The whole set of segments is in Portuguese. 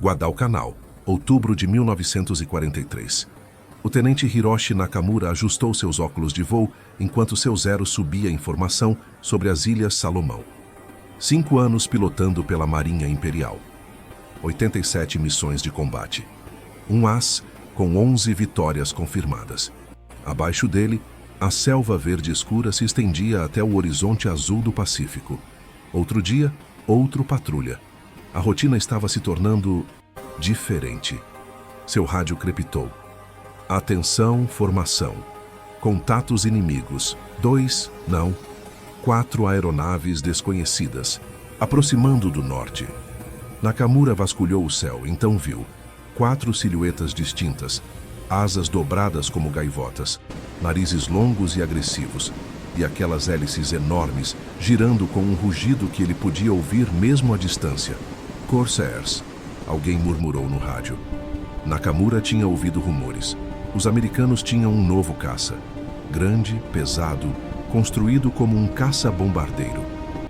Guadalcanal, outubro de 1943. O tenente Hiroshi Nakamura ajustou seus óculos de voo enquanto seu Zero subia informação sobre as Ilhas Salomão. 5 anos pilotando pela Marinha Imperial. 87 missões de combate. Um as com 11 vitórias confirmadas. Abaixo dele, a selva verde escura se estendia até o horizonte azul do Pacífico. Outro dia, outro patrulha. A rotina estava se tornando diferente. Seu rádio crepitou. Atenção, formação. Contatos inimigos. 2, não. 4 aeronaves desconhecidas, aproximando do norte. Nakamura vasculhou o céu, então viu 4 silhuetas distintas, asas dobradas como gaivotas, narizes longos e agressivos, e aquelas hélices enormes girando com um rugido que ele podia ouvir mesmo à distância. Corsairs, alguém murmurou no rádio. Nakamura tinha ouvido rumores. Os americanos tinham um novo caça. Grande, pesado, construído como um caça-bombardeiro.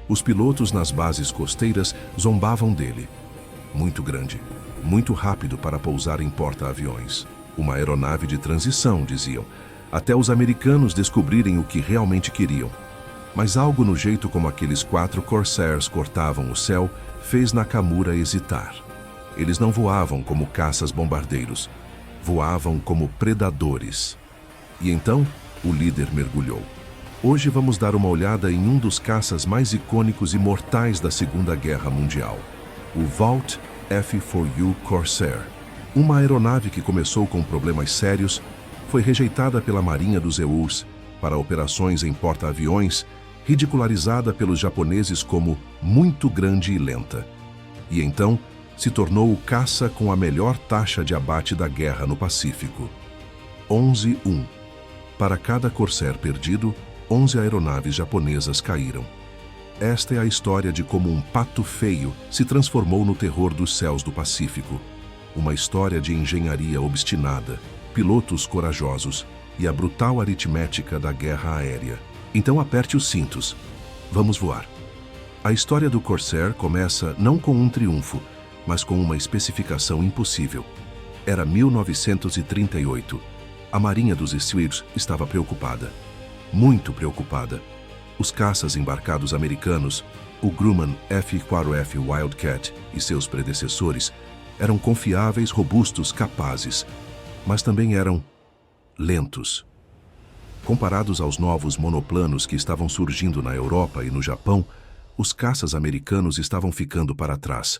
Os pilotos nas bases costeiras zombavam dele. Muito grande, muito rápido para pousar em porta-aviões. Uma aeronave de transição, diziam, até os americanos descobrirem o que realmente queriam. Mas algo no jeito como aqueles 4 Corsairs cortavam o céu fez Nakamura hesitar. Eles não voavam como caças-bombardeiros, voavam como predadores. E então, o líder mergulhou. Hoje vamos dar uma olhada em um dos caças mais icônicos e mortais da Segunda Guerra Mundial. O Vought F-4U Corsair. Uma aeronave que começou com problemas sérios, foi rejeitada pela Marinha dos EUs para operações em porta-aviões, ridicularizada pelos japoneses como muito grande e lenta. E então, se tornou o caça com a melhor taxa de abate da guerra no Pacífico. 11-1. Para cada Corsair perdido, 11 aeronaves japonesas caíram. Esta é a história de como um pato feio se transformou no terror dos céus do Pacífico. Uma história de engenharia obstinada, pilotos corajosos e a brutal aritmética da guerra aérea. Então aperte os cintos. Vamos voar. A história do Corsair começa não com um triunfo, mas com uma especificação impossível. Era 1938. A Marinha dos Estados estava preocupada. Muito preocupada. Os caças embarcados americanos, o Grumman F-4F Wildcat e seus predecessores, eram confiáveis, robustos, capazes, mas também eram lentos. Comparados aos novos monoplanos que estavam surgindo na Europa e no Japão, os caças americanos estavam ficando para trás.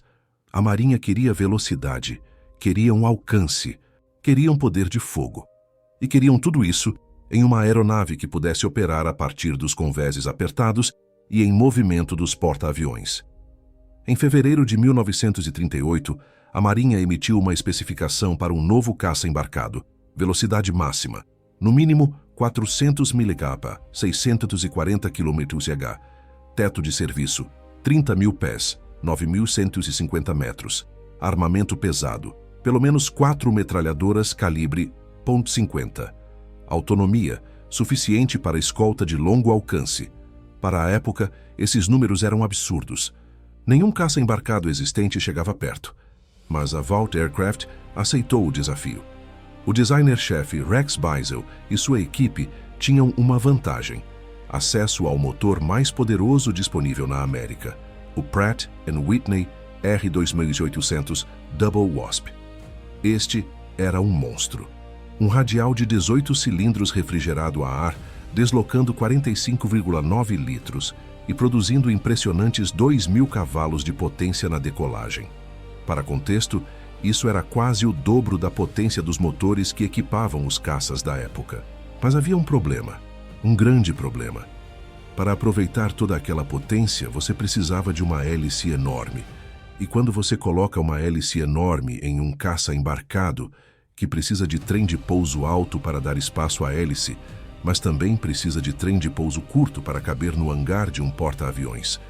A Marinha queria velocidade, queriam alcance, queriam poder de fogo. E queriam tudo isso em uma aeronave que pudesse operar a partir dos convéses apertados e em movimento dos porta-aviões. Em fevereiro de 1938, a Marinha emitiu uma especificação para um novo caça embarcado, velocidade máxima, no mínimo 400 mg, 640 km/h, teto de serviço, 30 mil pés, 9.150 metros, armamento pesado, pelo menos 4 metralhadoras calibre .50, autonomia suficiente para escolta de longo alcance. Para a época, esses números eram absurdos. Nenhum caça embarcado existente chegava perto, mas a Vought Aircraft aceitou o desafio. O designer-chefe Rex Beisel e sua equipe tinham uma vantagem: acesso ao motor mais poderoso disponível na América, o Pratt & Whitney R2800 Double Wasp. Este era um monstro. Um radial de 18 cilindros refrigerado a ar, deslocando 45,9 litros e produzindo impressionantes 2.000 cavalos de potência na decolagem. Para contexto, isso era quase o dobro da potência dos motores que equipavam os caças da época. Mas havia um problema, um grande problema. Para aproveitar toda aquela potência, você precisava de uma hélice enorme. E quando você coloca uma hélice enorme em um caça embarcado, que precisa de trem de pouso alto para dar espaço à hélice, mas também precisa de trem de pouso curto para caber no hangar de um porta-aviões,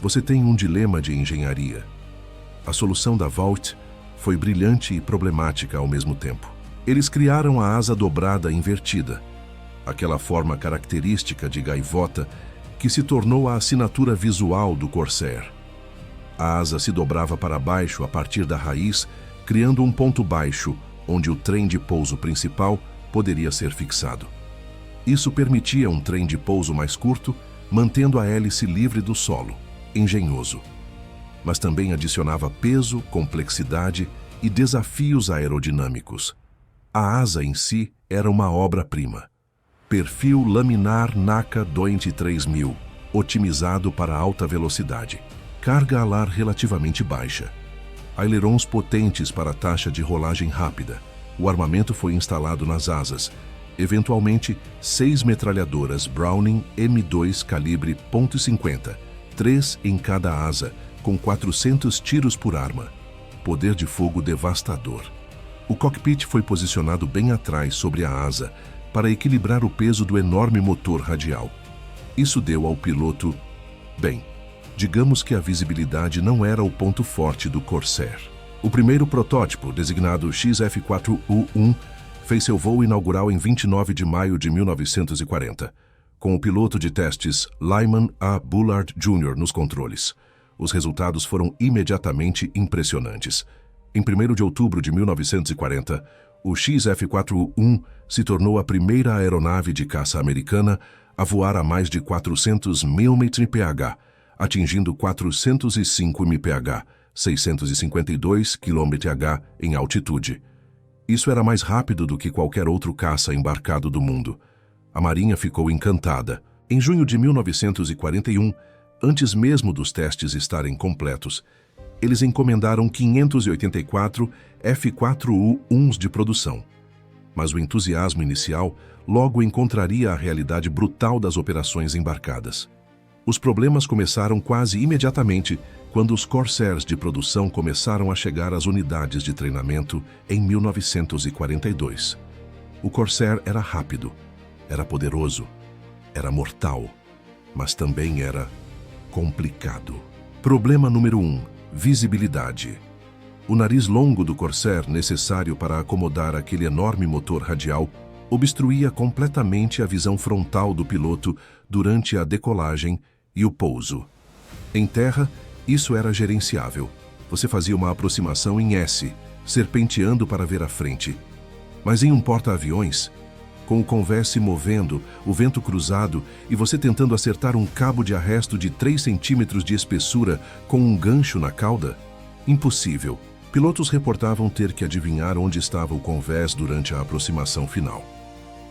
você tem um dilema de engenharia. A solução da Vought foi brilhante e problemática ao mesmo tempo. Eles criaram a asa dobrada invertida, aquela forma característica de gaivota que se tornou a assinatura visual do Corsair. A asa se dobrava para baixo a partir da raiz, criando um ponto baixo, onde o trem de pouso principal poderia ser fixado. Isso permitia um trem de pouso mais curto, mantendo a hélice livre do solo, engenhoso. Mas também adicionava peso, complexidade e desafios aerodinâmicos. A asa em si era uma obra-prima. Perfil laminar NACA 23000, otimizado para alta velocidade. Carga alar relativamente baixa. Ailerons potentes para taxa de rolagem rápida. O armamento foi instalado nas asas. Eventualmente, 6 metralhadoras Browning M2 calibre .50, 3 em cada asa, com 400 tiros por arma. Poder de fogo devastador. O cockpit foi posicionado bem atrás sobre a asa para equilibrar o peso do enorme motor radial. Isso deu ao piloto... Bem, digamos que a visibilidade não era o ponto forte do Corsair. O primeiro protótipo, designado XF4U-1, fez seu voo inaugural em 29 de maio de 1940, com o piloto de testes Lyman A. Bullard Jr. nos controles. Os resultados foram imediatamente impressionantes. Em 1º de outubro de 1940, o XF4U-1 se tornou a primeira aeronave de caça americana a voar a mais de 400 mph, atingindo 405 mph, 652 km/h em altitude. Isso era mais rápido do que qualquer outro caça embarcado do mundo. A Marinha ficou encantada. Em junho de 1941, antes mesmo dos testes estarem completos, eles encomendaram 584 F4U-1s de produção. Mas o entusiasmo inicial logo encontraria a realidade brutal das operações embarcadas. Os problemas começaram quase imediatamente quando os Corsairs de produção começaram a chegar às unidades de treinamento em 1942. O Corsair era rápido, era poderoso, era mortal, mas também era complicado. Problema número 1: visibilidade. O nariz longo do Corsair, necessário para acomodar aquele enorme motor radial, obstruía completamente a visão frontal do piloto durante a decolagem e o pouso. Em terra, isso era gerenciável. Você fazia uma aproximação em S, serpenteando para ver a frente. Mas em um porta-aviões, com o convés se movendo, o vento cruzado e você tentando acertar um cabo de arresto de 3 centímetros de espessura com um gancho na cauda? Impossível. Pilotos reportavam ter que adivinhar onde estava o convés durante a aproximação final.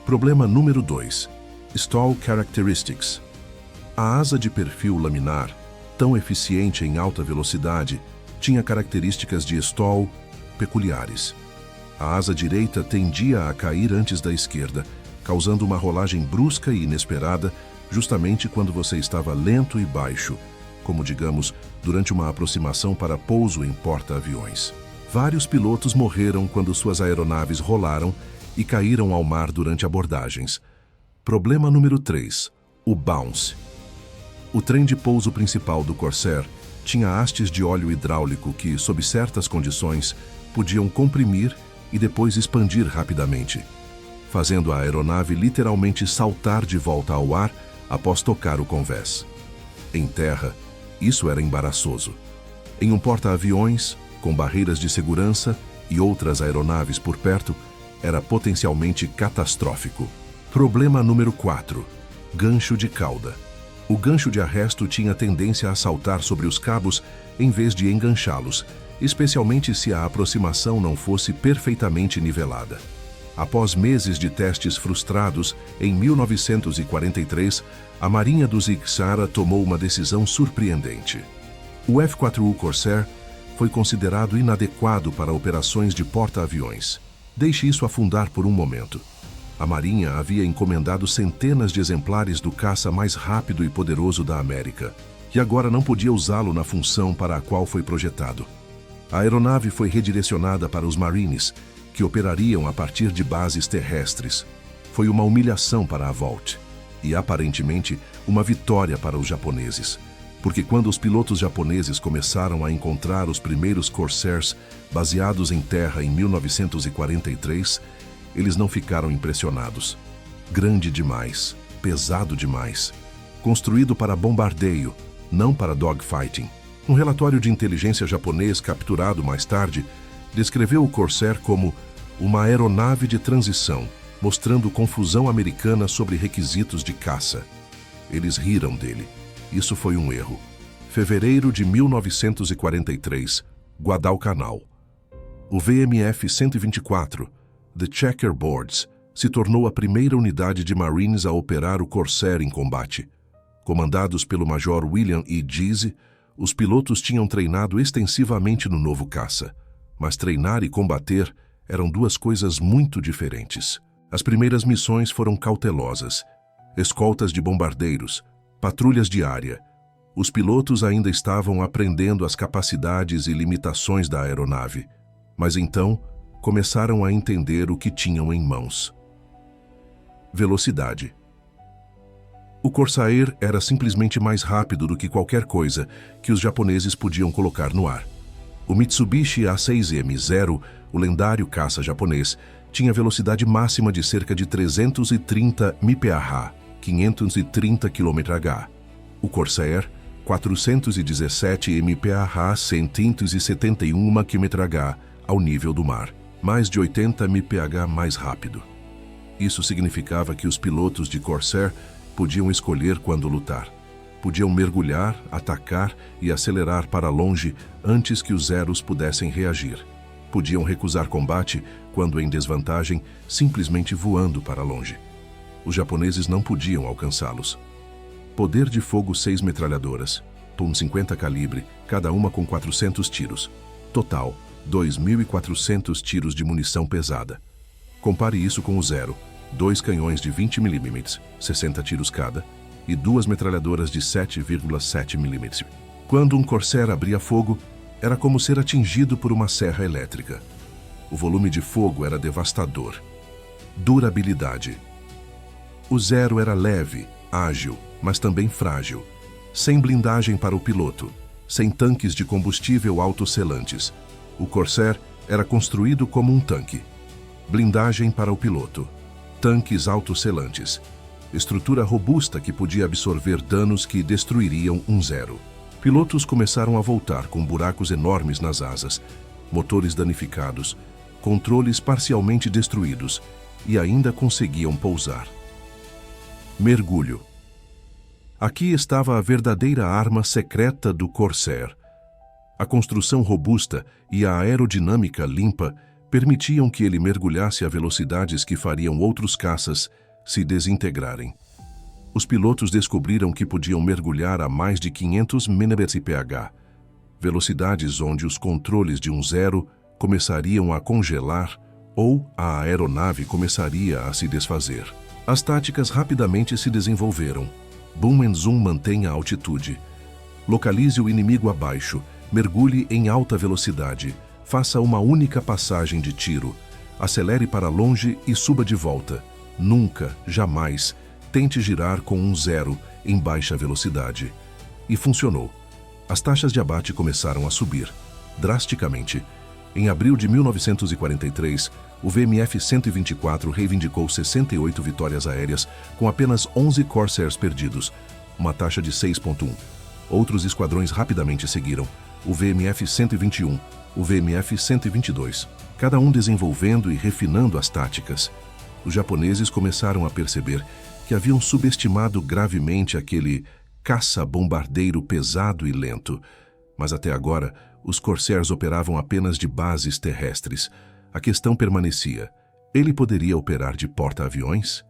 Problema número 2: Stall Characteristics. A asa de perfil laminar, tão eficiente em alta velocidade, tinha características de stall peculiares. A asa direita tendia a cair antes da esquerda, causando uma rolagem brusca e inesperada, justamente quando você estava lento e baixo, como digamos, durante uma aproximação para pouso em porta-aviões. Vários pilotos morreram quando suas aeronaves rolaram e caíram ao mar durante abordagens. Problema número 3: o bounce. O trem de pouso principal do Corsair tinha hastes de óleo hidráulico que, sob certas condições, podiam comprimir e depois expandir rapidamente, fazendo a aeronave literalmente saltar de volta ao ar após tocar o convés. Em terra, isso era embaraçoso. Em um porta-aviões, com barreiras de segurança e outras aeronaves por perto, era potencialmente catastrófico. Problema número 4: gancho de cauda. O gancho de arresto tinha tendência a saltar sobre os cabos em vez de enganchá-los, especialmente se a aproximação não fosse perfeitamente nivelada. Após meses de testes frustrados, em 1943, a Marinha dos Ixara tomou uma decisão surpreendente. O F4U Corsair foi considerado inadequado para operações de porta-aviões. Deixe isso afundar por um momento. A Marinha havia encomendado centenas de exemplares do caça mais rápido e poderoso da América, e agora não podia usá-lo na função para a qual foi projetado. A aeronave foi redirecionada para os Marines, que operariam a partir de bases terrestres. Foi uma humilhação para a Volt, e aparentemente uma vitória para os japoneses, porque quando os pilotos japoneses começaram a encontrar os primeiros Corsairs baseados em terra em 1943, eles não ficaram impressionados. Grande demais, pesado demais, construído para bombardeio, não para dogfighting. Um relatório de inteligência japonês capturado mais tarde descreveu o Corsair como uma aeronave de transição, mostrando confusão americana sobre requisitos de caça. Eles riram dele. Isso foi um erro. Fevereiro de 1943, Guadalcanal. O VMF-124, The Checkerboards, se tornou a primeira unidade de Marines a operar o Corsair em combate. Comandados pelo Major William E. Giese, os pilotos tinham treinado extensivamente no novo caça. Mas treinar e combater eram duas coisas muito diferentes. As primeiras missões foram cautelosas. Escoltas de bombardeiros, patrulhas de área. Os pilotos ainda estavam aprendendo as capacidades e limitações da aeronave. Mas então, começaram a entender o que tinham em mãos. Velocidade. O Corsair era simplesmente mais rápido do que qualquer coisa que os japoneses podiam colocar no ar. O Mitsubishi A6M-0, o lendário caça japonês, tinha velocidade máxima de cerca de 330 mph, 530 km/h. O Corsair, 417 mph, 171 km/h, ao nível do mar, mais de 80 mph mais rápido. Isso significava que os pilotos de Corsair podiam escolher quando lutar. Podiam mergulhar, atacar e acelerar para longe antes que os Zeros pudessem reagir. Podiam recusar combate quando em desvantagem, simplesmente voando para longe. Os japoneses não podiam alcançá-los. Poder de fogo 6 metralhadoras, .50 calibre, cada uma com 400 tiros. Total, 2.400 tiros de munição pesada. Compare isso com o Zero, 2 canhões de 20 mm, 60 tiros cada, e 2 metralhadoras de 7,7 mm. Quando um Corsair abria fogo, era como ser atingido por uma serra elétrica. O volume de fogo era devastador. Durabilidade. O Zero era leve, ágil, mas também frágil. Sem blindagem para o piloto, sem tanques de combustível autosselantes. O Corsair era construído como um tanque. Blindagem para o piloto. Tanques autosselantes. Estrutura robusta que podia absorver danos que destruiriam um Zero. Pilotos começaram a voltar com buracos enormes nas asas, motores danificados, controles parcialmente destruídos e ainda conseguiam pousar. Mergulho. Aqui estava a verdadeira arma secreta do Corsair. A construção robusta e a aerodinâmica limpa permitiam que ele mergulhasse a velocidades que fariam outros caças se desintegrarem. Os pilotos descobriram que podiam mergulhar a mais de 500 mph, velocidades onde os controles de um Zero começariam a congelar ou a aeronave começaria a se desfazer. As táticas rapidamente se desenvolveram. Boom and Zoom mantenha a altitude. Localize o inimigo abaixo, mergulhe em alta velocidade, faça uma única passagem de tiro, acelere para longe e suba de volta. Nunca, jamais, tente girar com um Zero em baixa velocidade. E funcionou. As taxas de abate começaram a subir, drasticamente. Em abril de 1943, o VMF-124 reivindicou 68 vitórias aéreas com apenas 11 Corsairs perdidos, uma taxa de 6,1. Outros esquadrões rapidamente seguiram, o VMF-121, o VMF-122, cada um desenvolvendo e refinando as táticas. Os japoneses começaram a perceber que haviam subestimado gravemente aquele caça-bombardeiro pesado e lento. Mas até agora, os Corsairs operavam apenas de bases terrestres. A questão permanecia: ele poderia operar de porta-aviões?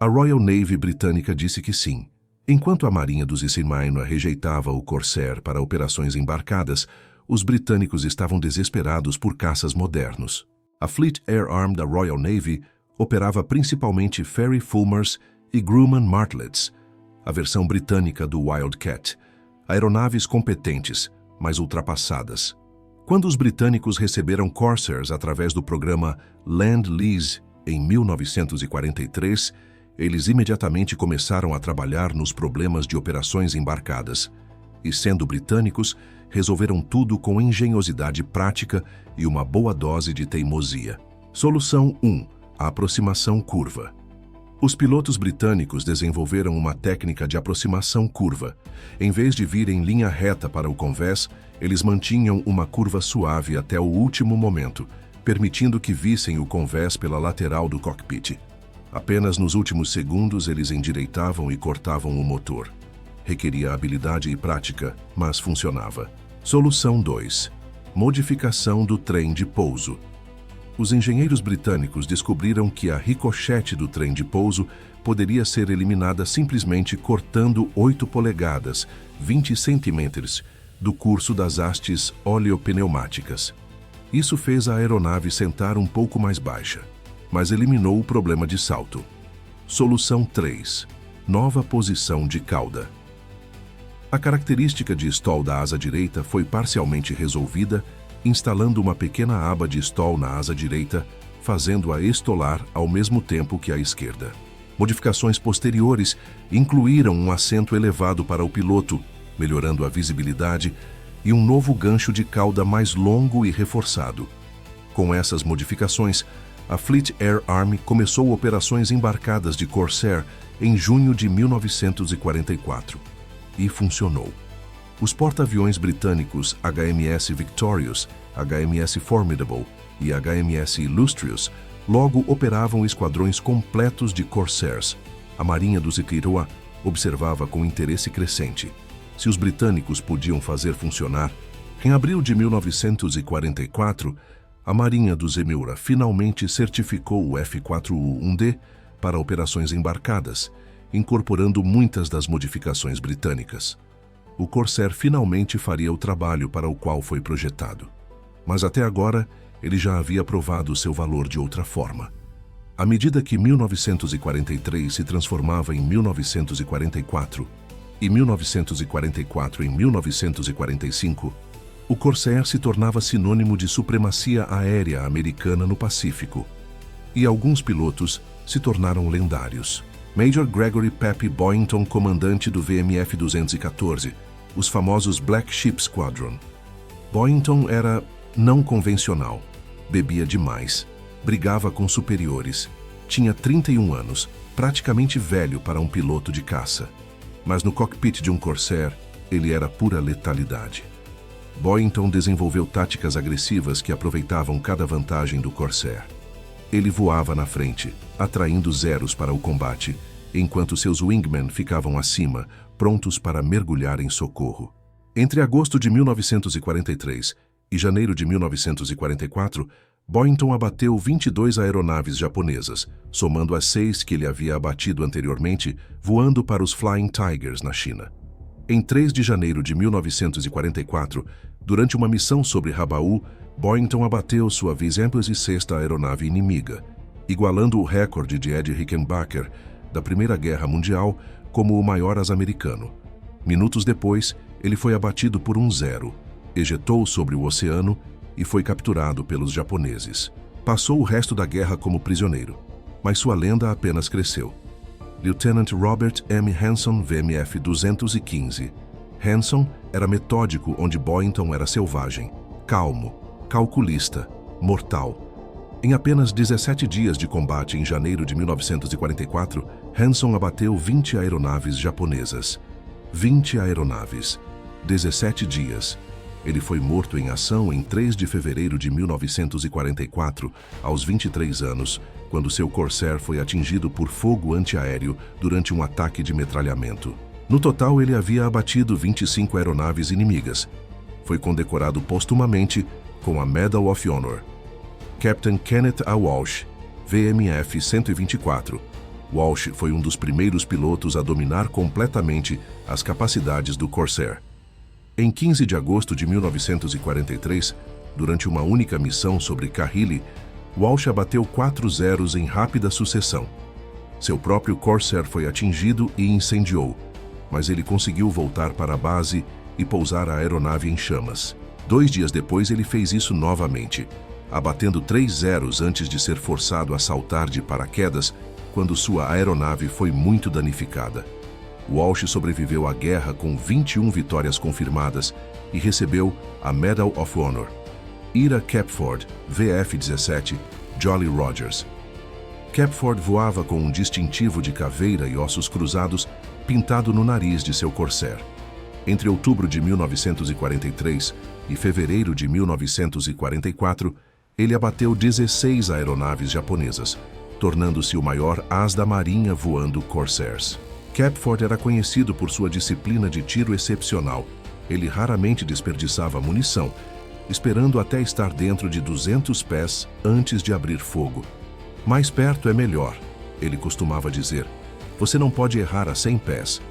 A Royal Navy britânica disse que sim. Enquanto a Marinha dos Issei Mine rejeitava o Corsair para operações embarcadas, os britânicos estavam desesperados por caças modernos. A Fleet Air Arm da Royal Navy operava principalmente Fairey Fulmars e Grumman Martlets, a versão britânica do Wildcat, aeronaves competentes, mas ultrapassadas. Quando os britânicos receberam Corsairs através do programa Lend-Lease em 1943, eles imediatamente começaram a trabalhar nos problemas de operações embarcadas e, sendo britânicos, resolveram tudo com engenhosidade prática e uma boa dose de teimosia. Solução 1. A aproximação curva. Os pilotos britânicos desenvolveram uma técnica de aproximação curva. Em vez de vir em linha reta para o convés, eles mantinham uma curva suave até o último momento, permitindo que vissem o convés pela lateral do cockpit. Apenas nos últimos segundos eles endireitavam e cortavam o motor. Requeria habilidade e prática, mas funcionava. Solução 2. Modificação do trem de pouso. Os engenheiros britânicos descobriram que a ricochete do trem de pouso poderia ser eliminada simplesmente cortando 8 polegadas, 20 centímetros, do curso das hastes oleopneumáticas. Isso fez a aeronave sentar um pouco mais baixa, mas eliminou o problema de salto. Solução 3. Nova posição de cauda. A característica de stall da asa direita foi parcialmente resolvida instalando uma pequena aba de stall na asa direita, fazendo-a estolar ao mesmo tempo que a esquerda. Modificações posteriores incluíram um assento elevado para o piloto, melhorando a visibilidade, e um novo gancho de cauda mais longo e reforçado. Com essas modificações, a Fleet Air Arm começou operações embarcadas de Corsair em junho de 1944. E funcionou. Os porta-aviões britânicos HMS Victorious, HMS Formidable e HMS Illustrious logo operavam esquadrões completos de Corsairs. A Marinha dos Iquirua observava com interesse crescente. Se os britânicos podiam fazer funcionar, em abril de 1944, a Marinha dos Emiura finalmente certificou o F-4U-1D para operações embarcadas, incorporando muitas das modificações britânicas. O Corsair finalmente faria o trabalho para o qual foi projetado. Mas até agora, ele já havia provado seu valor de outra forma. À medida que 1943 se transformava em 1944 e 1944 em 1945, o Corsair se tornava sinônimo de supremacia aérea americana no Pacífico. E alguns pilotos se tornaram lendários. Major Gregory Pepe Boynton, comandante do VMF 214, os famosos Black Sheep Squadron. Boynton era não convencional, bebia demais, brigava com superiores, tinha 31 anos, praticamente velho para um piloto de caça. Mas no cockpit de um Corsair, ele era pura letalidade. Boynton desenvolveu táticas agressivas que aproveitavam cada vantagem do Corsair. Ele voava na frente, atraindo zeros para o combate, enquanto seus wingmen ficavam acima, prontos para mergulhar em socorro. Entre agosto de 1943 e janeiro de 1944, Boynton abateu 22 aeronaves japonesas, somando as 6 que ele havia abatido anteriormente, voando para os Flying Tigers na China. Em 3 de janeiro de 1944, durante uma missão sobre Rabaul, Boynton abateu sua 26ª aeronave inimiga, igualando o recorde de Ed Rickenbacker da Primeira Guerra Mundial como o maior asa-americano. Minutos depois, ele foi abatido por um Zero, ejetou sobre o oceano e foi capturado pelos japoneses. Passou o resto da guerra como prisioneiro, mas sua lenda apenas cresceu. Lieutenant Robert M. Hanson, VMF 215. Hanson era metódico onde Boynton era selvagem, calmo, calculista, mortal. Em apenas 17 dias de combate em janeiro de 1944, Hanson abateu 20 aeronaves japonesas. 20 aeronaves. 17 dias. Ele foi morto em ação em 3 de fevereiro de 1944, aos 23 anos, quando seu Corsair foi atingido por fogo antiaéreo durante um ataque de metralhamento. No total, ele havia abatido 25 aeronaves inimigas. Foi condecorado postumamente com a Medal of Honor. Captain Kenneth A. Walsh, VMF 124. Walsh foi um dos primeiros pilotos a dominar completamente as capacidades do Corsair. Em 15 de agosto de 1943, durante uma única missão sobre Kahili, Walsh abateu 4 zeros em rápida sucessão. Seu próprio Corsair foi atingido e incendiou, mas ele conseguiu voltar para a base e pousar a aeronave em chamas. 2 dias depois ele fez isso novamente, abatendo 3 zeros antes de ser forçado a saltar de paraquedas quando sua aeronave foi muito danificada. Walsh sobreviveu à guerra com 21 vitórias confirmadas e recebeu a Medal of Honor. Ira Kepford, VF-17, Jolly Rogers. Kepford voava com um distintivo de caveira e ossos cruzados pintado no nariz de seu Corsair. Entre outubro de 1943 e fevereiro de 1944, ele abateu 16 aeronaves japonesas, tornando-se o maior as da marinha voando Corsairs. Kepford era conhecido por sua disciplina de tiro excepcional. Ele raramente desperdiçava munição, esperando até estar dentro de 200 pés antes de abrir fogo. Mais perto é melhor, ele costumava dizer. Você não pode errar a 100 pés.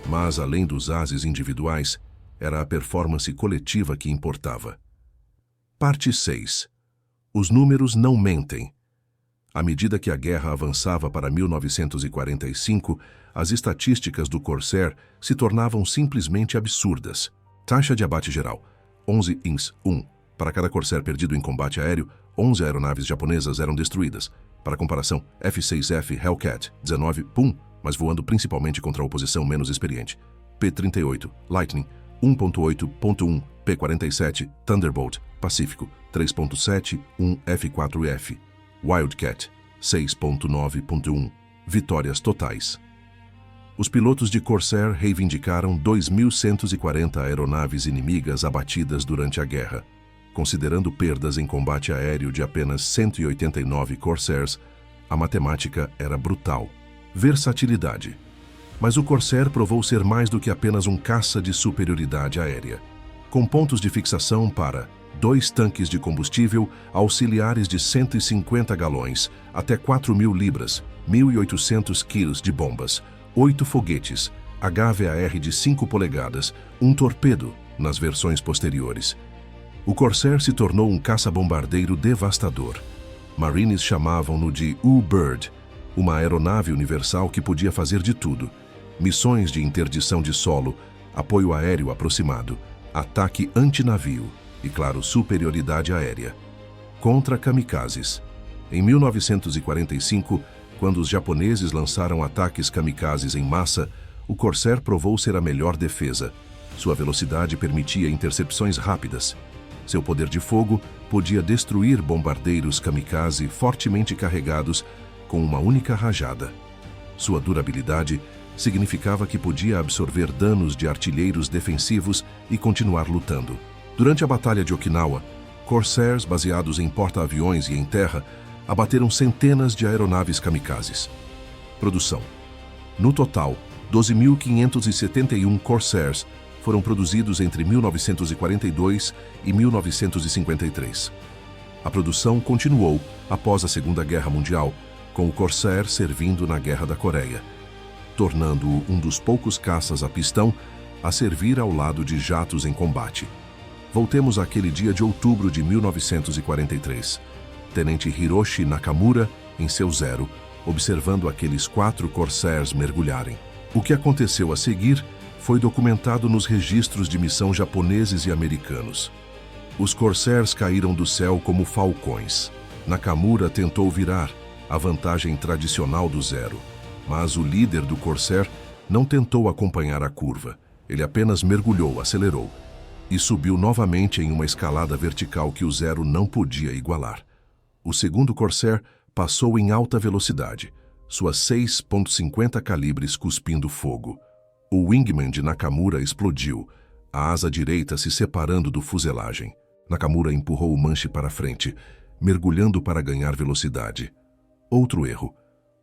Mas, além dos ases individuais, era a performance coletiva que importava. Parte 6. Os números não mentem. À medida que a guerra avançava para 1945, as estatísticas do Corsair se tornavam simplesmente absurdas. Taxa de abate geral: 11 INS 1. Para cada Corsair perdido em combate aéreo, 11 aeronaves japonesas eram destruídas. Para comparação, F-6F Hellcat 19 PUM, mas voando principalmente contra a oposição menos experiente. P-38 Lightning 1.8.1, P-47 Thunderbolt Pacífico 3.7, 1 F-4F Wildcat 6.9.1. Vitórias totais. Os pilotos de Corsair reivindicaram 2.140 aeronaves inimigas abatidas durante a guerra. Considerando perdas em combate aéreo de apenas 189 Corsairs, a matemática era brutal. Versatilidade. Mas o Corsair provou ser mais do que apenas um caça de superioridade aérea. Com pontos de fixação para 2 tanques de combustível auxiliares de 150 galões, até 4.000 libras, 1.800 quilos de bombas, 8 foguetes, HVAR de 5 polegadas, um torpedo nas versões posteriores. O Corsair se tornou um caça-bombardeiro devastador. Marines chamavam-no de U-Bird, uma aeronave universal que podia fazer de tudo: missões de interdição de solo, apoio aéreo aproximado, ataque antinavio e, claro, superioridade aérea. Contra kamikazes. Em 1945, quando os japoneses lançaram ataques kamikazes em massa, o Corsair provou ser a melhor defesa. Sua velocidade permitia intercepções rápidas. Seu poder de fogo podia destruir bombardeiros kamikaze fortemente carregados com uma única rajada. Sua durabilidade significava que podia absorver danos de artilheiros defensivos e continuar lutando. Durante a Batalha de Okinawa, Corsairs baseados em porta-aviões e em terra abateram centenas de aeronaves kamikazes. Produção. No total, 12.571 Corsairs foram produzidos entre 1942 e 1953. A produção continuou após a Segunda Guerra Mundial, com o Corsair servindo na Guerra da Coreia, tornando-o um dos poucos caças a pistão a servir ao lado de jatos em combate. Voltemos àquele dia de outubro de 1943. Tenente Hiroshi Nakamura, em seu Zero, observando aqueles 4 Corsairs mergulharem. O que aconteceu a seguir foi documentado nos registros de missão japoneses e americanos. Os Corsairs caíram do céu como falcões. Nakamura tentou virar, a vantagem tradicional do Zero, mas o líder do Corsair não tentou acompanhar a curva. Ele apenas mergulhou, acelerou e subiu novamente em uma escalada vertical que o Zero não podia igualar. O segundo Corsair passou em alta velocidade, suas 6.50 calibres cuspindo fogo. O wingman de Nakamura explodiu, a asa direita se separando do fuselagem. Nakamura empurrou o manche para frente, mergulhando para ganhar velocidade. Outro erro.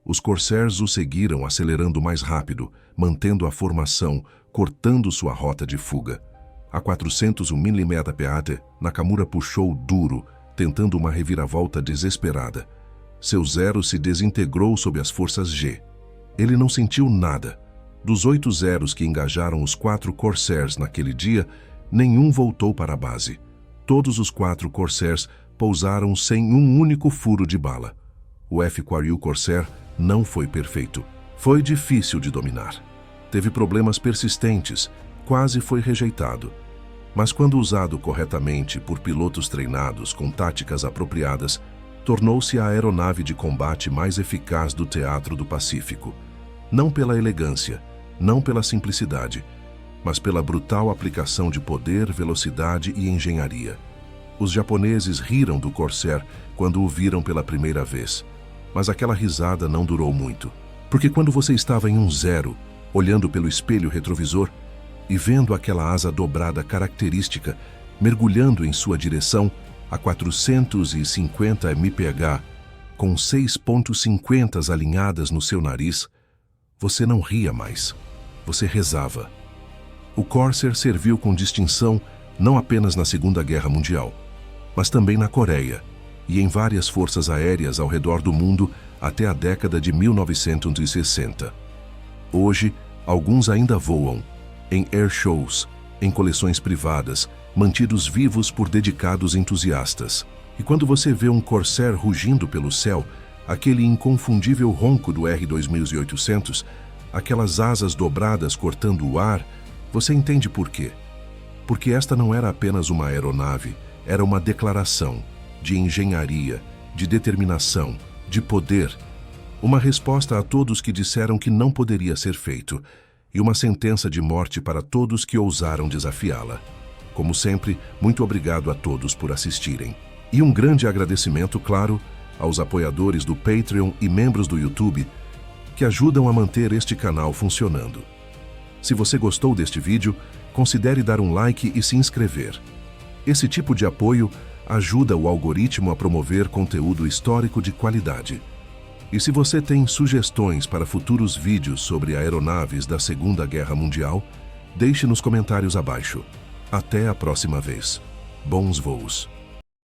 Os Corsairs o seguiram acelerando mais rápido, mantendo a formação, cortando sua rota de fuga. A 401 mm PAT, Nakamura puxou duro, tentando uma reviravolta desesperada. Seu Zero se desintegrou sob as forças G. Ele não sentiu nada. Dos 8 Zeros que engajaram os 4 Corsairs naquele dia, nenhum voltou para a base. Todos os 4 Corsairs pousaram sem um único furo de bala. O F-4U Corsair não foi perfeito. Foi difícil de dominar. Teve problemas persistentes, quase foi rejeitado. Mas quando usado corretamente por pilotos treinados com táticas apropriadas, tornou-se a aeronave de combate mais eficaz do teatro do Pacífico. Não pela elegância, não pela simplicidade, mas pela brutal aplicação de poder, velocidade e engenharia. Os japoneses riram do Corsair quando o viram pela primeira vez. Mas aquela risada não durou muito, porque quando você estava em um zero, olhando pelo espelho retrovisor e vendo aquela asa dobrada característica mergulhando em sua direção a 450 mph, com 6,50 alinhadas no seu nariz, você não ria mais, você rezava. O Corsair serviu com distinção não apenas na Segunda Guerra Mundial, mas também na Coreia e em várias forças aéreas ao redor do mundo até a década de 1960. Hoje, alguns ainda voam, em airshows, em coleções privadas, mantidos vivos por dedicados entusiastas. E quando você vê um Corsair rugindo pelo céu, aquele inconfundível ronco do R2800, aquelas asas dobradas cortando o ar, você entende por quê. Porque esta não era apenas uma aeronave, era uma declaração de engenharia, de determinação, de poder, uma resposta a todos que disseram que não poderia ser feito, e uma sentença de morte para todos que ousaram desafiá-la. Como sempre, muito obrigado a todos por assistirem. E um grande agradecimento, claro, aos apoiadores do Patreon e membros do YouTube que ajudam a manter este canal funcionando. Se você gostou deste vídeo, considere dar um like e se inscrever. Esse tipo de apoio ajuda o algoritmo a promover conteúdo histórico de qualidade. E se você tem sugestões para futuros vídeos sobre aeronaves da Segunda Guerra Mundial, deixe nos comentários abaixo. Até a próxima vez. Bons voos!